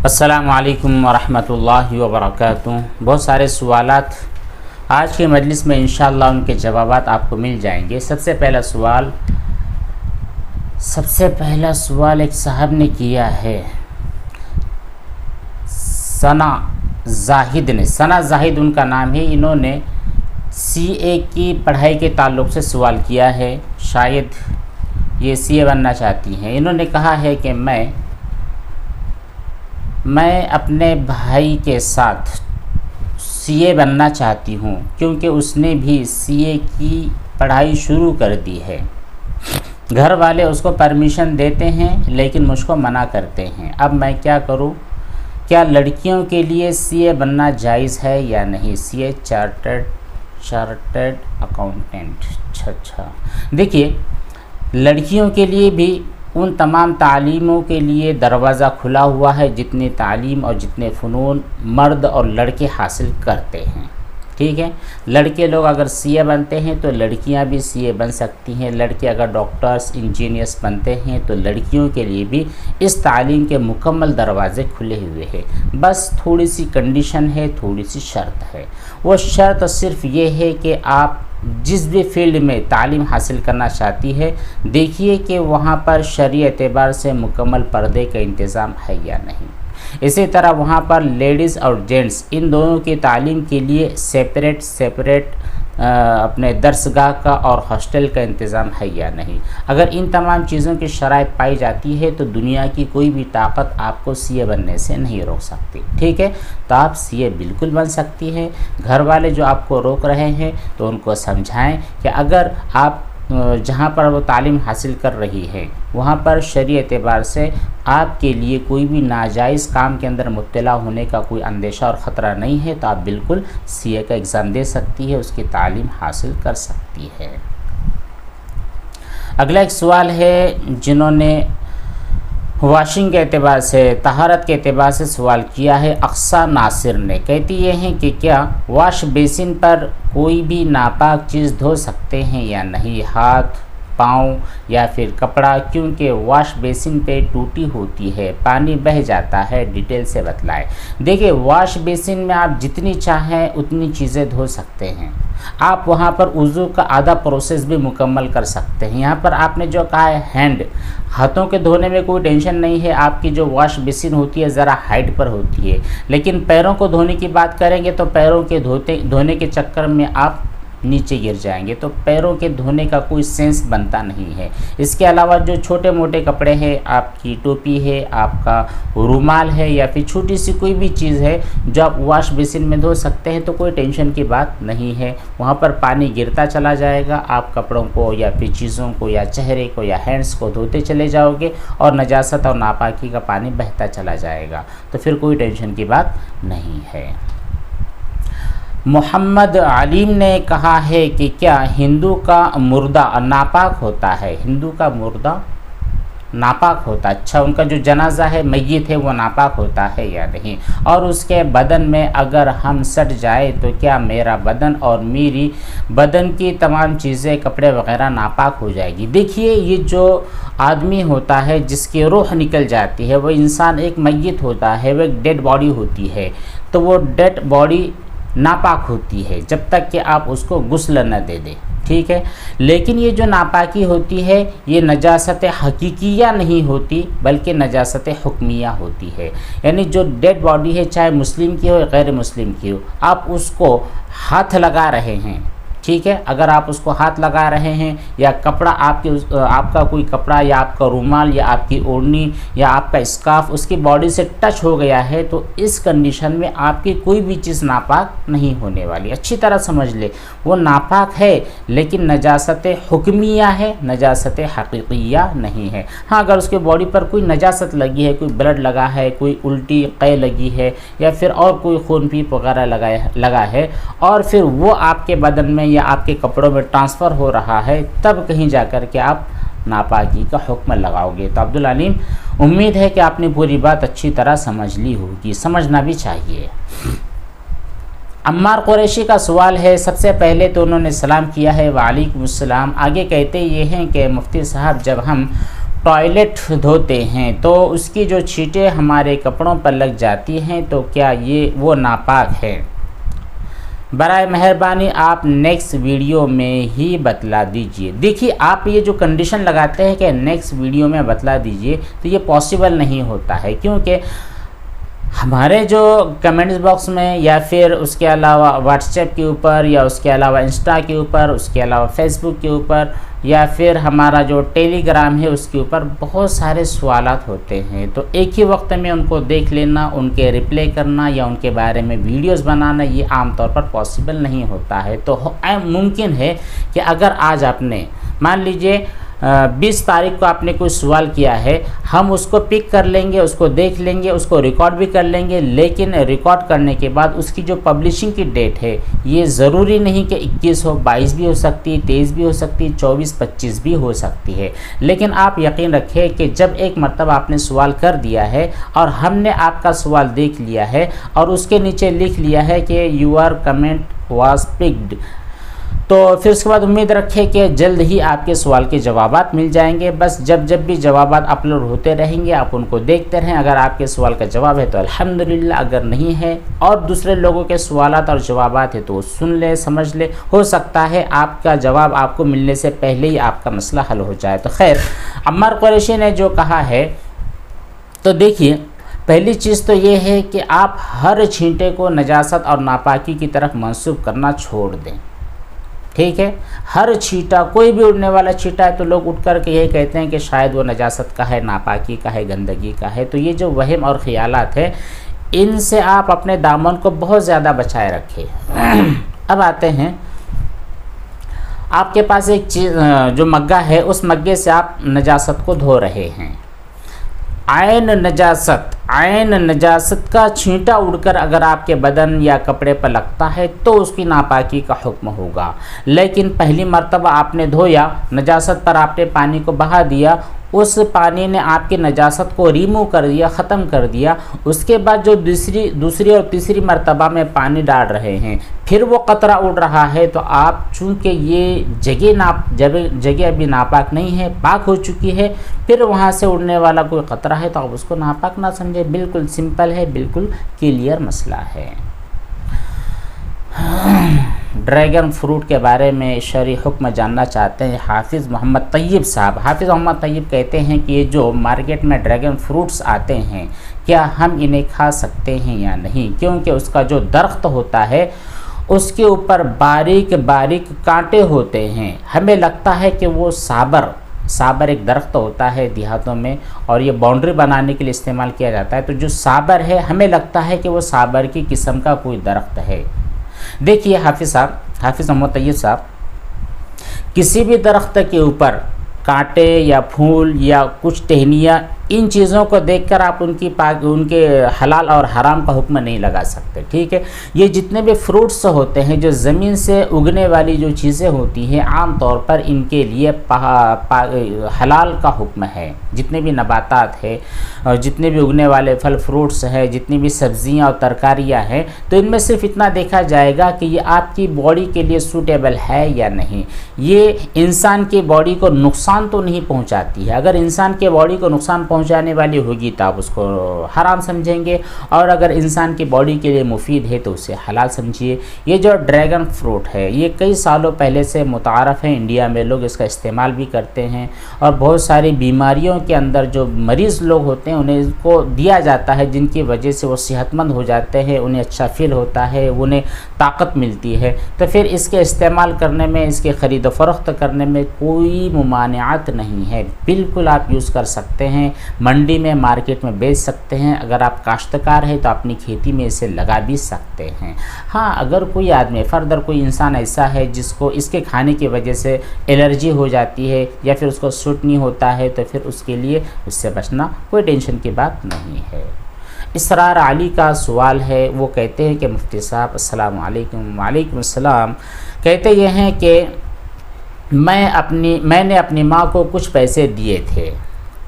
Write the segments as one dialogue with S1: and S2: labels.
S1: अस्सलामुअलैकुम वरहमतुल्लाहि वबरकातुहू। बहुत सारे सवालात आज के मजलिस में इंशाअल्लाह उनके जवाबात आपको मिल जाएंगे। सबसे पहला सवाल एक साहब ने किया है, सना जाहिद उनका नाम है। इन्होंने सीए की पढ़ाई के ताल्लुक़ से सवाल किया है, शायद ये सीए बनना चाहती हैं। इन्होंने कहा है कि मैं अपने भाई के साथ सीए बनना चाहती हूँ क्योंकि उसने भी सीए की पढ़ाई शुरू कर दी है। घर वाले उसको परमिशन देते हैं लेकिन मुझको मना करते हैं। अब मैं क्या करूँ? क्या लड़कियों के लिए सीए बनना जायज़ है या नहीं? CA chartered accountant. अच्छा, देखिए, लड़कियों के लिए भी उन तमाम तालीमों के लिए दरवाज़ा खुला हुआ है जितनी तालीम और जितने फ़नून मर्द और लड़के हासिल करते हैं। ठीक है, लड़के लोग अगर सीए बनते हैं तो लड़कियां भी सीए बन सकती हैं। लड़के अगर डॉक्टर्स इंजीनियर्स बनते हैं तो लड़कियों के लिए भी इस तालीम के मुकम्मल दरवाज़े खुले हुए हैं। बस थोड़ी सी कंडीशन है, थोड़ी सी शर्त है। वो शर्त सिर्फ ये है कि आप जिस भी फील्ड में तालीम हासिल करना चाहती है, देखिए कि वहाँ पर शरई एतबार से मुकम्मल पर्दे का इंतज़ाम है या नहीं। इसी तरह वहाँ पर लेडीज़ और जेंट्स इन दोनों की तालीम के लिए सेपरेट अपने दर्सगाह का और हॉस्टल का इंतज़ाम है या नहीं। अगर इन तमाम चीज़ों की शराइत पाई जाती है तो दुनिया की कोई भी ताकत आपको सीए बनने से नहीं रोक सकती। ठीक है, तो आप सीए बिल्कुल बन सकती हैं। घर वाले जो आपको रोक रहे हैं तो उनको समझाएं कि अगर आप जहाँ पर वो तालीम हासिल कर रही है वहाँ पर शरई एतबार से आपके लिए कोई भी नाजायज़ काम के अंदर मुब्तला होने का कोई अंदेशा और ख़तरा नहीं है, तो आप बिल्कुल सीए का एग्ज़ाम दे सकती है, उसकी तालीम हासिल कर सकती है। अगला एक सवाल है जिन्होंने वाशिंग के एतबार से, तहारत के एतबार से सवाल किया है, अक्सा नासिर ने। कहती ये हैं कि क्या वाश बेसिन पर कोई भी नापाक चीज़ धो सकते हैं या नहीं, हाथ, पाँव या फिर कपड़ा, क्योंकि वाश बेसिन पे टूटी होती है, पानी बह जाता है, डिटेल से बतलाएं। देखिए, वाश बेसिन में आप जितनी चाहें उतनी चीज़ें धो सकते हैं। आप वहाँ पर वज़ू का आधा प्रोसेस भी मुकम्मल कर सकते हैं। यहाँ पर आपने जो कहा है हाथों के धोने में कोई टेंशन नहीं है, आपकी जो वॉश बेसिन होती है ज़रा हाइट पर होती है। लेकिन पैरों को धोने की बात करेंगे तो पैरों के धोने के चक्कर में आप नीचे गिर जाएंगे, तो पैरों के धोने का कोई सेंस बनता नहीं है। इसके अलावा जो छोटे मोटे कपड़े हैं, आपकी टोपी है, आपका रुमाल है या फिर छोटी सी कोई भी चीज़ है जो आप वॉश बेसिन में धो सकते हैं, तो कोई टेंशन की बात नहीं है। वहाँ पर पानी गिरता चला जाएगा, आप कपड़ों को या फिर चीज़ों को या चेहरे को या हैंड्स को धोते चले जाओगे और नजासत और नापाकी का पानी बहता चला जाएगा, तो फिर कोई टेंशन की बात नहीं है। मोहम्मद आलिम ने कहा है कि क्या हिंदू का मुर्दा नापाक होता है? हिंदू का मुर्दा नापाक होता है। अच्छा, उनका जो जनाजा है, मैयत है, वो नापाक होता है या नहीं? और उसके बदन में अगर हम सट जाए तो क्या मेरा बदन और मेरी बदन की तमाम चीज़ें, कपड़े वगैरह नापाक हो जाएगी? देखिए, ये जो आदमी होता है जिसकी रूह निकल जाती है, वो इंसान एक मैयत होता है, वो एक डेड बॉडी होती है, तो वो डेड बॉडी नापाक होती है जब तक कि आप उसको गुस्ल न दे दें। ठीक है, लेकिन ये जो नापाकी होती है ये नजासत हकीकिया नहीं होती बल्कि नजासत हुक्मिया होती है। यानी जो डेड बॉडी है, चाहे मुस्लिम की हो या गैर मुस्लिम की हो, आप उसको हाथ लगा रहे हैं, ठीक है, अगर आप उसको हाथ लगा रहे हैं या कपड़ा आपका कोई कपड़ा या आपका रुमाल या आपकी ओढ़नी या आपका स्कार्फ उसकी बॉडी से टच हो गया है, तो इस कंडीशन में आपकी कोई भी चीज़ नापाक नहीं होने वाली। अच्छी तरह समझ ले, वो नापाक है लेकिन नजासत हुक्मिया है, नजासत हकीकिया नहीं है। हाँ, अगर उसके बॉडी पर कोई नजासत लगी है, कोई ब्लड लगा है, कोई उल्टी क़ै लगी है या फिर और कोई खून पीप वगैरह लगा है और फिर वो आपके बदन में या आपके कपड़ों में ट्रांसफ़र हो रहा है, तब कहीं जाकर के आप नापाकी का हुक्म लगाओगे। तो अब्दुल अलीम, उम्मीद है कि आपने पूरी बात अच्छी तरह समझ ली होगी, समझना भी चाहिए। अम्मार कुरैशी का सवाल है, सबसे पहले तो उन्होंने सलाम किया है, वालेकुम अस्सलाम। आगे कहते ये हैं कि मुफ्ती साहब, जब हम टॉयलेट धोते हैं तो उसकी जो छींटें हमारे कपड़ों पर लग जाती हैं, तो क्या ये वो नापाक है? बराए मेहरबानी आप नेक्स्ट वीडियो में ही बतला दीजिए। देखिए, आप ये जो कंडीशन लगाते हैं कि नेक्स्ट वीडियो में बतला दीजिए, तो ये पॉसिबल नहीं होता है, क्योंकि हमारे जो कमेंट्स बॉक्स में या फिर उसके अलावा व्हाट्सएप के ऊपर या उसके अलावा इंस्टा के ऊपर, उसके अलावा फेसबुक के ऊपर या फिर हमारा जो टेलीग्राम है उसके ऊपर बहुत सारे सवालात होते हैं। तो एक ही वक्त में उनको देख लेना, उनके रिप्लाई करना या उनके बारे में वीडियोस बनाना, ये आमतौर पर पॉसिबल नहीं होता है। तो मुमकिन है कि अगर आज आपने मान लीजिए 20 तारीख को आपने कोई सवाल किया है, हम उसको पिक कर लेंगे, उसको देख लेंगे, उसको रिकॉर्ड भी कर लेंगे, लेकिन रिकॉर्ड करने के बाद उसकी जो पब्लिशिंग की डेट है ये ज़रूरी नहीं कि 21 हो, 22 भी हो सकती है, 23 भी हो सकती है, 24, 25 भी हो सकती है। लेकिन आप यकीन रखें कि जब एक मरतबा आपने सवाल कर दिया है और हमने आपका सवाल देख लिया है और उसके नीचे लिख लिया है कि यूर कमेंट वाज पिक्ड, तो फिर उसके बाद उम्मीद रखें कि जल्द ही आपके सवाल के जवाबात मिल जाएंगे। बस जब भी जवाबात अपलोड होते रहेंगे आप उनको देखते रहें। अगर आपके सवाल का जवाब है तो अल्हम्दुलिल्लाह, अगर नहीं है और दूसरे लोगों के सवालात और जवाबात है तो सुन ले, समझ ले, हो सकता है आपका जवाब आपको मिलने से पहले ही आपका मसला हल हो जाए। तो खैर, अम्मार कुरैशी ने जो कहा है, तो देखिए, पहली चीज़ तो ये है कि आप हर छींटे को नजासत और नापाकी की तरफ मंसूब करना छोड़ दें। ठीक है, हर छींटा, कोई भी उड़ने वाला छींटा है तो लोग उठ कर के यही कहते हैं कि शायद वो नजासत का है, नापाकी का है, गंदगी का है। तो ये जो वहम और ख्यालात है, इनसे आप अपने दामन को बहुत ज़्यादा बचाए रखें। अब आते हैं, आपके पास एक चीज़ जो मग्गा है, उस मग्गे से आप नजासत को धो रहे हैं। आयन नजासत का छींटा उड़कर अगर आपके बदन या कपड़े पर लगता है तो उसकी नापाकी का हुक्म होगा। लेकिन पहली मर्तबा आपने धोया, नजासत पर आपने पानी को बहा दिया, उस पानी ने आपकी नजासत को रिमूव कर दिया, ख़त्म कर दिया। उसके बाद जो दूसरी और तीसरी मर्तबा में पानी डाल रहे हैं, फिर वो कतरा उड़ रहा है, तो आप चूँकि ये जगह अभी नापाक नहीं है, पाक हो चुकी है, फिर वहाँ से उड़ने वाला कोई कतरा है तो आप उसको नापाक ना समझें। बिल्कुल सिंपल है, बिल्कुल क्लियर मसला है। ड्रैगन फ्रूट के बारे में शरई हुक्म जानना चाहते हैं हाफिज़ मोहम्मद तैयब साहब। हाफिज़ मोहम्मद तैयब कहते हैं कि ये जो मार्केट में ड्रैगन फ्रूट्स आते हैं, क्या हम इन्हें खा सकते हैं या नहीं? क्योंकि उसका जो दरख्त होता है उसके ऊपर बारीक बारीक कांटे होते हैं। हमें लगता है कि वो साबर एक दरख्त होता है देहातों में और ये बाउंड्री बनाने के लिए इस्तेमाल किया जाता है। तो जो साबर है, हमें लगता है कि वो साबर की किस्म का कोई दरख्त है। देखिए हाफिज़ मोहम्मद तैयब साहब, किसी भी दरख्त के ऊपर कांटे या फूल या कुछ टहनियाँ, इन चीज़ों को देखकर आप उनके हलाल और हराम का हुक्म नहीं लगा सकते। ठीक है, ये जितने भी फ्रूट्स होते हैं, जो ज़मीन से उगने वाली जो चीज़ें होती हैं, आम तौर पर इनके लिए हलाल का हुक्म है। जितने भी नबातात हैं और जितने भी उगने वाले फल फ्रूट्स हैं, जितनी भी सब्जियां और तरकारियां हैं, तो इनमें सिर्फ इतना देखा जाएगा कि ये आपकी बॉडी के लिए सूटेबल है या नहीं। ये इंसान की बॉडी को नुकसान तो नहीं पहुंचाती है। अगर इंसान के बॉडी को नुकसान पहुंचाने वाली होगी तो आप उसको हराम समझेंगे, और अगर इंसान की बॉडी के लिए मुफीद है तो उसे हलाल समझिए। ये जो ड्रैगन फ्रूट है, ये कई सालों पहले से मुतारफ़ है, इंडिया में लोग इसका इस्तेमाल भी करते हैं, और बहुत सारी बीमारियों के अंदर जो मरीज़ लोग होते हैं उन्हें इसको दिया जाता है, जिनकी वजह से वो सेहतमंद हो जाते हैं, उन्हें अच्छा फील होता है, उन्हें ताकत मिलती है। तो फिर इसके इस्तेमाल करने में, इसके ख़रीद फ़रोख्त करने में कोई मुमानियात नहीं है। बिल्कुल आप यूज़ कर सकते हैं, मंडी में, मार्केट में बेच सकते हैं। अगर आप काश्तकार हैं तो अपनी खेती में इसे लगा भी सकते हैं। हाँ, अगर कोई आदमी फर्दर कोई इंसान ऐसा है जिसको इसके खाने की वजह से एलर्जी हो जाती है या फिर उसको सूट नहीं होता है, तो फिर उसके लिए उससे बचना कोई टेंशन की बात नहीं है। इसरार अली का सवाल है, वो कहते हैं कि मुफ्ती साहब अस्सलाम वालेकुम। वालेकुम अस्सलाम। कहते ये हैं कि मैंने अपनी माँ को कुछ पैसे दिए थे,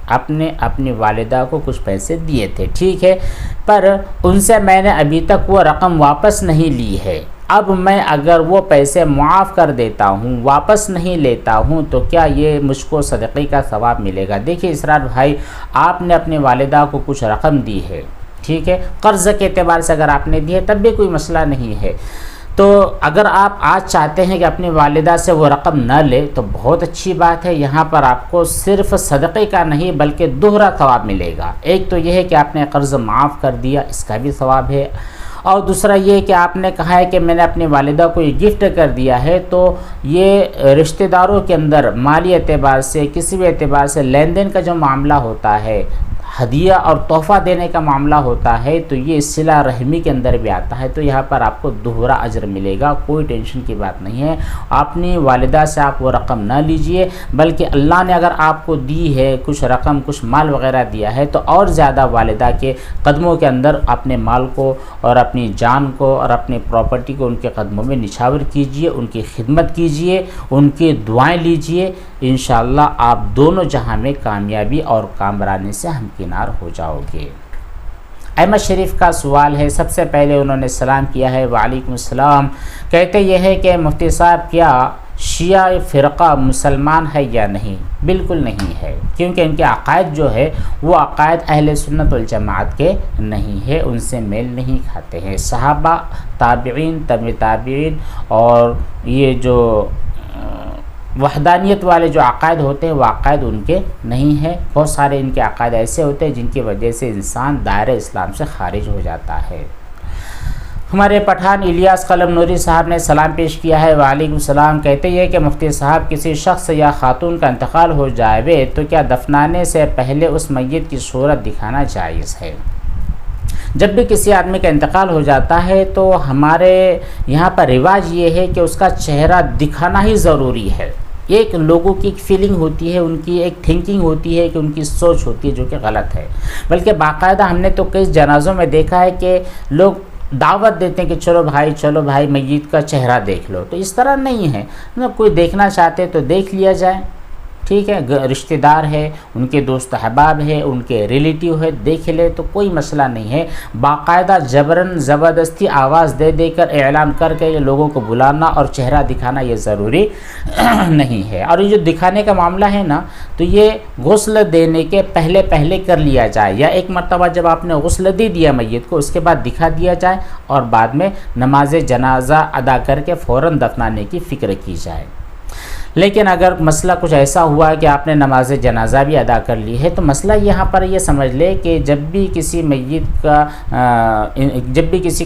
S1: अपनी वालिदा को कुछ पैसे दिए थे, ठीक है, पर उनसे मैंने अभी तक वो रकम वापस नहीं ली है। अब मैं अगर वो पैसे मुआफ़ कर देता हूँ, वापस नहीं लेता हूँ, तो क्या ये मुझको सदक़े का सवाब मिलेगा? देखिए इसरार भाई, आपने अपनी वालिदा को कुछ रकम दी है, ठीक है, कर्ज़ के एतबार से अगर आपने दी है तब भी कोई मसला नहीं है। तो अगर आप आज चाहते हैं कि अपनी वालिदा से वो रकम न ले तो बहुत अच्छी बात है। यहाँ पर आपको सिर्फ़ सदक़े का नहीं बल्कि दोहरा सवाब मिलेगा। एक तो यह है कि आपने कर्ज़ माफ़ कर दिया, इसका भी सवाब है, और दूसरा ये कि आपने कहा है कि मैंने अपनी वालिदा को ये गिफ्ट कर दिया है, तो ये रिश्तेदारों के अंदर माली एतबार से, किसी भी एतबार से लेन देन का जो मामला होता है, हदिया और तोहफ़ा देने का मामला होता है, तो ये सिला रहमी के अंदर भी आता है। तो यहाँ पर आपको दोहरा अजर मिलेगा, कोई टेंशन की बात नहीं है। अपनी वालिदा से आप वो रकम ना लीजिए, बल्कि अल्लाह ने अगर आपको दी है कुछ रकम, कुछ माल वगैरह दिया है, तो और ज़्यादा वालिदा के कदमों के अंदर अपने माल को और अपनी जान को और अपनी प्रॉपर्टी को उनके कदमों में निछावर कीजिए, उनकी खिदमत कीजिए, उनकी दुआएँ लीजिए। इंशाअल्लाह आप दोनों जहां में कामयाबी और कामरानी से हमकिनार हो जाओगे। अहमद शरीफ का सवाल है, सबसे पहले उन्होंने सलाम किया है, वालेकुम सलाम। कहते यह है कि मुफ्ती साहब क्या शिया फ़िरक़ा मुसलमान है या नहीं? बिल्कुल नहीं है, क्योंकि इनके अक़ायद जो है वो अक़ायद अहले सुन्नत वल जमात के नहीं है, उनसे मेल नहीं खाते हैं। सहाबा, ताबिईन, तबे ताबिईन और ये जो वहदानियत वाले जो अक़ायद होते हैं वो अक़ायद उनके नहीं है। बहुत सारे इनके अक़ायद ऐसे होते हैं जिनकी वजह से इंसान दायरे इस्लाम से ख़ारिज हो जाता है। हमारे पठान इलियास कलमनूरी साहब ने सलाम पेश किया है, वालेकुम सलाम। कहते हैं कि मुफ्ती साहब किसी शख्स या खातून का इंतकाल हो जाए तो क्या दफनाने से पहले उस मय्यत की सूरत दिखाना जायज़ है? जब भी किसी आदमी का इंतकाल हो जाता है तो हमारे यहाँ पर रिवाज ये है कि उसका चेहरा दिखाना ही ज़रूरी है। एक लोगों की एक फीलिंग होती है, उनकी एक थिंकिंग होती है, कि उनकी सोच होती है जो कि गलत है। बल्कि बाकायदा हमने तो कई जनाज़ों में देखा है कि लोग दावत देते हैं कि चलो भाई मय्यत का चेहरा देख लो। तो इस तरह नहीं है ना, कोई देखना चाहते तो देख लिया जाए, ठीक है, रिश्तेदार है, उनके दोस्त अहबाब है, उनके रिलेटिव है, देख ले तो कोई मसला नहीं है। बाकायदा जबरन ज़बरदस्ती आवाज़ दे देकर ऐलान करके लोगों को बुलाना और चेहरा दिखाना ये ज़रूरी नहीं है। और ये जो दिखाने का मामला है ना, तो ये गुस्ल देने के पहले पहले कर लिया जाए, या एक मरतबा जब आपने गुस्ल दे दिया मय्यत को उसके बाद दिखा दिया जाए, और बाद में नमाज जनाजा अदा करके फ़ौरन दफनाने की फ़िक्र की जाए। लेकिन अगर मसला कुछ ऐसा हुआ है कि आपने नमाज जनाजा भी अदा कर ली है, तो मसला यहाँ पर ये समझ ले कि जब भी किसी मय्यत का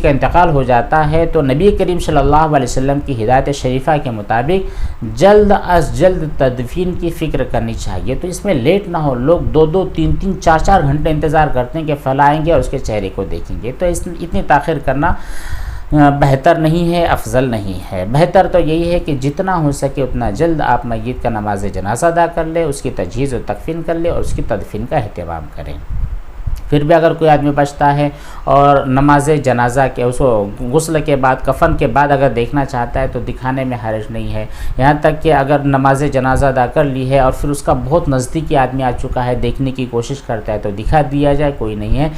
S1: इंतकाल हो जाता है तो नबी करीम सल्लल्लाहु अलैहि वसल्लम की हिदायत शरीफा के मुताबिक जल्द अज जल्द तदफीन की फ़िक्र करनी चाहिए। तो इसमें लेट ना हो। लोग 2-2, 3-3, 4-4 घंटे इंतज़ार करते हैं कि फलाएँगे और उसके चेहरे को देखेंगे, तो इतनी ताख़िर करना बेहतर नहीं है, अफजल नहीं है। बेहतर तो यही है कि जितना हो सके उतना जल्द आप मय्यत का नमाज जनाजा अदा कर ले, उसकी तजहीज़ और तकफ़ीन कर ले और उसकी तदफीन का अहतमाम करें। फिर भी अगर कोई आदमी बचता है और नमाज जनाजा के उसको गुस्ल के बाद, कफ़न के बाद अगर देखना चाहता है तो दिखाने में हर्ज नहीं है। यहाँ तक कि अगर नमाज जनाजा अदा कर ली है और फिर उसका बहुत नज़दीकी आदमी आ चुका है, देखने की कोशिश करता है तो दिखा दिया जाए, कोई नहीं है।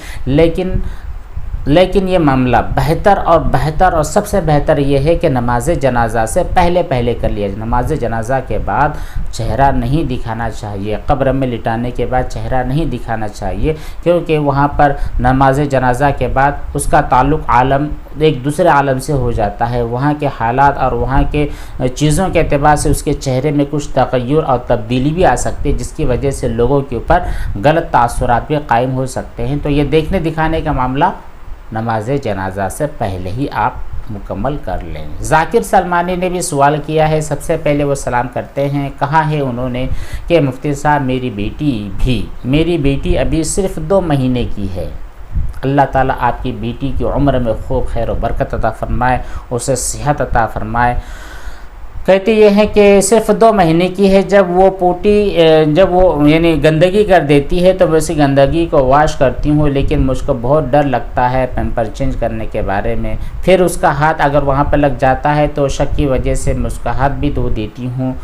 S1: लेकिन ये मामला बेहतर और सबसे बेहतर ये है कि नमाज जनाजा से पहले कर लिया जाए। नमाज जनाजा के बाद चेहरा नहीं दिखाना चाहिए, कब्र में लिटाने के बाद चेहरा नहीं दिखाना चाहिए, क्योंकि वहाँ पर नमाज जनाजा के बाद उसका ताल्लुक़ आलम एक दूसरे आलम से हो जाता है। वहाँ के हालात और वहाँ के चीज़ों के एतबार से उसके चेहरे में कुछ तग़य्युर और तब्दीली भी आ सकती है, जिसकी वजह से लोगों के ऊपर गलत तासुरात भी कायम हो सकते हैं। तो ये देखने दिखाने का मामला नमाज जनाजा से पहले ही आप मुकम्मल कर लें। ज़ाकिर सलमानी ने भी सवाल किया है, सबसे पहले वो सलाम करते हैं। कहा है उन्होंने कि मुफ्ती साहब मेरी बेटी अभी सिर्फ़ 2 महीने की है। अल्लाह ताला आपकी बेटी की उम्र में खूब खैर और बरकत अता फ़रमाए, उसे सेहत अता फ़रमाए। कहते ये हैं कि सिर्फ़ 2 महीने की है। जब वो यानी गंदगी कर देती है तो वैसे गंदगी को वॉश करती हूँ, लेकिन मुझको बहुत डर लगता है पैम्पर चेंज करने के बारे में। फिर उसका हाथ अगर वहाँ पर लग जाता है तो शक की वजह से मैं उसका हाथ भी धो देती हूँ।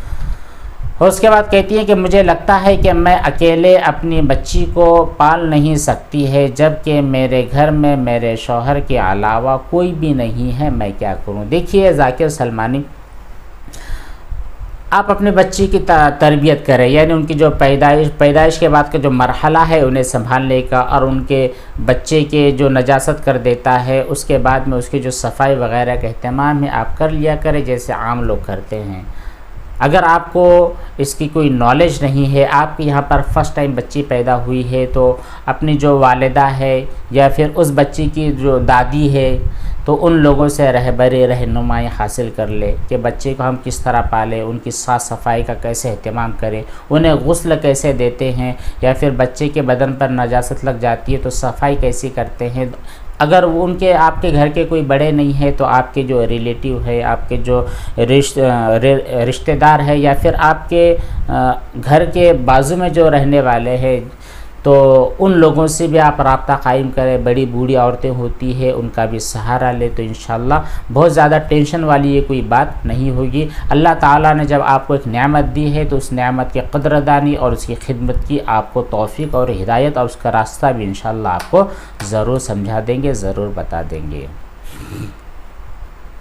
S1: और उसके बाद कहती हैं कि मुझे लगता है कि मैं अकेले अपनी बच्ची को पाल नहीं सकती है, जबकि मेरे घर में मेरे शौहर के अलावा कोई भी नहीं है, मैं क्या करूं। देखिए ज़ाकिर सलमानी, आप अपने बच्ची की तरबियत करें, यानी उनकी जो पैदाइश के बाद का जो मरहला है उन्हें संभालने का, और उनके बच्चे के जो नजासत कर देता है उसके बाद में उसकी जो सफाई वगैरह का अहतमाम है आप कर लिया करें, जैसे आम लोग करते हैं। अगर आपको इसकी कोई नॉलेज नहीं है, आपके यहाँ पर फर्स्ट टाइम बच्ची पैदा हुई है, तो अपनी जो वालिदा है या फिर उस बच्ची की जो दादी है, तो उन लोगों से रहनुमाई हासिल कर ले कि बच्चे को हम किस तरह पालें, उनकी साफ़ सफाई का कैसे अहतमाम करें, उन्हें गुस्ल कैसे देते हैं, या फिर बच्चे के बदन पर नजासत लग जाती है तो सफाई कैसी करते हैं। अगर उनके आपके घर के कोई बड़े नहीं है तो आपके जो रिलेटिव है, आपके जो रिश्तेदार है, या फिर आपके घर के बाजू में जो रहने वाले हैं, तो उन लोगों से भी आप राब्ता कायम करें। बड़ी बूढ़ी औरतें होती है, उनका भी सहारा ले, तो इंशाअल्लाह बहुत ज़्यादा टेंशन वाली ये कोई बात नहीं होगी। अल्लाह ताला ने जब आपको एक नेमत दी है तो उस नेमत की कदरदानी और उसकी खिदमत की आपको तौफीक और हिदायत और उसका रास्ता भी इंशाअल्लाह आपको ज़रूर समझा देंगे, ज़रूर बता देंगे।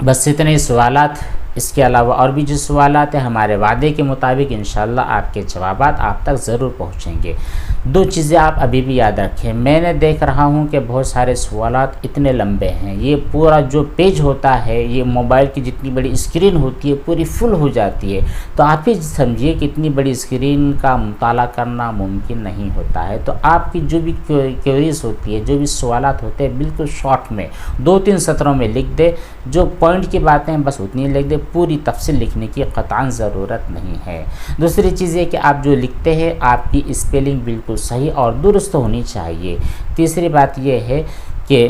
S1: बस इतने ही सवालात, इसके अलावा और भी जो सवालात हैं हमारे वादे के मुताबिक इंशाअल्लाह आपके जवाबात आप तक ज़रूर पहुँचेंगे। दो चीज़ें आप अभी भी याद रखें, मैंने देख रहा हूँ कि बहुत सारे सवालात इतने लंबे हैं, ये पूरा जो पेज होता है, ये मोबाइल की जितनी बड़ी स्क्रीन होती है पूरी फुल हो जाती है, तो आप ही समझिए कि इतनी बड़ी स्क्रीन का मुताला करना मुमकिन नहीं होता है। तो आपकी जो भी क्वेरीज होती है, जो भी सवालात होते हैं, बिल्कुल शॉर्ट में 2-3 सत्रों में लिख दे, जो पॉइंट की बातें हैं बस उतनी लिख दे, पूरी तफसील लिखने की क़तआन ज़रूरत नहीं है। दूसरी चीज़ है कि आप जो लिखते हैं आपकी स्पेलिंग बिल्कुल सही और दुरुस्त होनी चाहिए। तीसरी बात यह है कि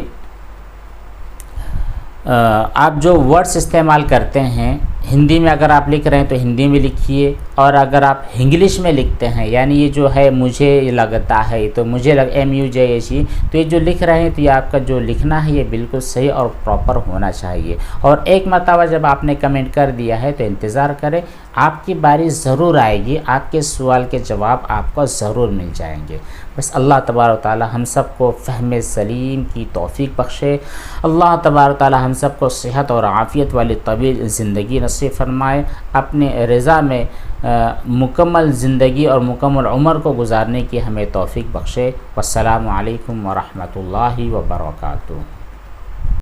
S1: आप जो वर्ड्स इस्तेमाल करते हैं, हिंदी में अगर आप लिख रहे हैं तो हिंदी में लिखिए, और अगर आप इंग्लिश में लिखते हैं, यानी ये जो है मुझे लगता है, तो मुझे MUJHE, तो ये जो लिख रहे हैं तो ये आपका जो लिखना है ये बिल्कुल सही और प्रॉपर होना चाहिए। और एक मरतबा जब आपने कमेंट कर दिया है तो इंतज़ार करें, आपकी बारी ज़रूर आएगी, आपके सवाल के जवाब आपको ज़रूर मिल जाएंगे। बस अल्लाह तबारक ताला हम सबको फ़हम सलीम की तौफ़ीक बख्शे। अल्लाह तबारक ताला हम सबको सेहत और आफ़ियत वाली तवील ज़िंदगी नसीब फरमाए, अपने रज़ा में मुकम्मल ज़िंदगी और मुकम्मल उम्र को गुजारने की हमें तौफ़ीक बख्शे। वस्सलामु अलैकुम व रहमतुल्लाहि व बरकातुहू।